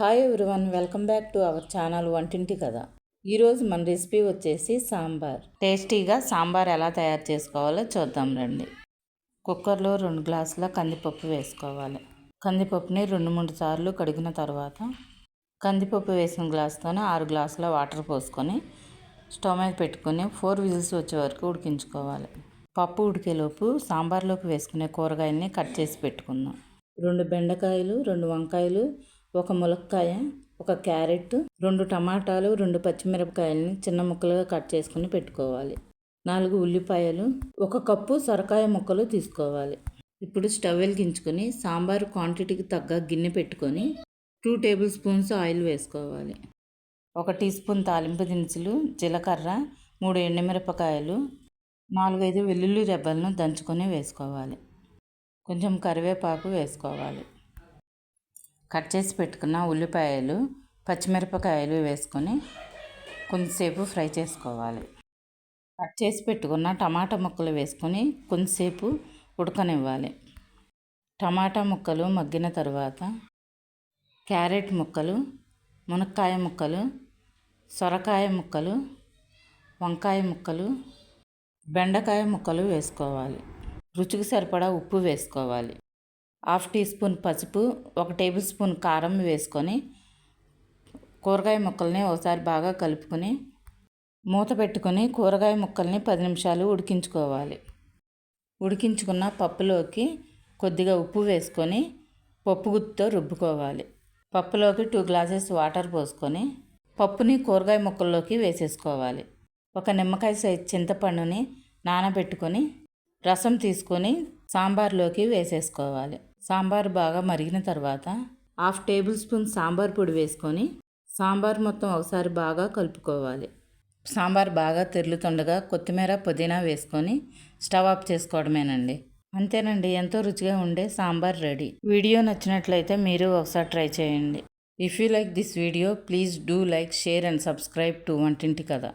Hi everyone, welcome back to our channel వంటింటి కథ. ఈరోజు మన రెసిపీ వచ్చేసి సాంబార్. టేస్టీగా సాంబార్ ఎలా తయారు చేసుకోవాలో చూద్దాం రండి. కుక్కర్లో 2 గ్లాసుల కందిపప్పు వేసుకోవాలి. కందిపప్పుని 2-3 సార్లు కడిగిన తర్వాత కందిపప్పు వేసిన గ్లాస్తోనే 6 గ్లాసుల వాటర్ పోసుకొని స్టవ్ మీద పెట్టుకొని 4 విజిల్స్ వచ్చే వరకు ఉడికించుకోవాలి. పప్పు ఉడికేలోపు సాంబార్లోకి వేసుకునే కూరగాయల్ని కట్ చేసి పెట్టుకుందాం. 2 బెండకాయలు, 2 వంకాయలు, 1 ములక్కాయ, 1 క్యారెట్, 2 టమాటాలు, 2 పచ్చిమిరపకాయలని చిన్న ముక్కలుగా కట్ చేసుకుని పెట్టుకోవాలి. 4 ఉల్లిపాయలు, 1 కప్పు సొరకాయ ముక్కలు తీసుకోవాలి. ఇప్పుడు స్టవ్ వెలిగించుకొని సాంబారు క్వాంటిటీకి తగ్గ గిన్నె పెట్టుకొని 2 టేబుల్ స్పూన్స్ ఆయిల్ వేసుకోవాలి. 1 టీ స్పూన్ తాలింపు దినుసులు, జీలకర్ర, 3 ఎండుమిరపకాయలు, 4-5 వెల్లుల్లి రెబ్బలను దంచుకొని వేసుకోవాలి. కొంచెం కరివేపాకు వేసుకోవాలి. కట్ చేసి పెట్టుకున్న ఉల్లిపాయలు, పచ్చిమిరపకాయలు వేసుకొని కొంచెంసేపు ఫ్రై చేసుకోవాలి. కట్ చేసి పెట్టుకున్న టమాటా ముక్కలు వేసుకొని కొంచెంసేపు ఉడకనివ్వాలి. టమాటా ముక్కలు మగ్గిన తర్వాత క్యారెట్ ముక్కలు, మునక్కాయ ముక్కలు, సొరకాయ ముక్కలు, వంకాయ ముక్కలు, బెండకాయ ముక్కలు వేసుకోవాలి. రుచికి సరిపడా ఉప్పు వేసుకోవాలి. 1/2 టీ స్పూన్ పసుపు, 1 టేబుల్ స్పూన్ కారం వేసుకొని కూరగాయ ముక్కల్ని ఒకసారి బాగా కలుపుకొని మూత పెట్టుకొని కూరగాయ ముక్కల్ని 10 నిమిషాలు ఉడికించుకోవాలి. ఉడికించుకున్న పప్పులోకి కొద్దిగా ఉప్పు వేసుకొని పప్పు గుత్తితో రుబ్బుకోవాలి. పప్పులోకి 2 గ్లాసెస్ వాటర్ పోసుకొని పప్పుని కూరగాయ ముక్కల్లోకి వేసేసుకోవాలి. 1 నిమ్మకాయ సైజు చింతపండుని నానబెట్టుకొని రసం తీసుకొని సాంబార్లోకి వేసేసుకోవాలి. సాంబార్ బాగా మరిగిన తర్వాత 1/2 టేబుల్ స్పూన్ సాంబార్ పొడి వేసుకొని సాంబార్ మొత్తం ఒకసారి బాగా కలుపుకోవాలి. సాంబార్ బాగా తెరులుతుండగా కొత్తిమీర, పుదీనా వేసుకొని స్టవ్ ఆఫ్ చేసుకోవడమేనండి. అంతేనండి, ఎంతో రుచిగా ఉండే సాంబార్ రెడీ. వీడియో నచ్చినట్లయితే మీరు ఒకసారి ట్రై చేయండి. If you like this video, please do like, share and subscribe to వంటింటి కథ.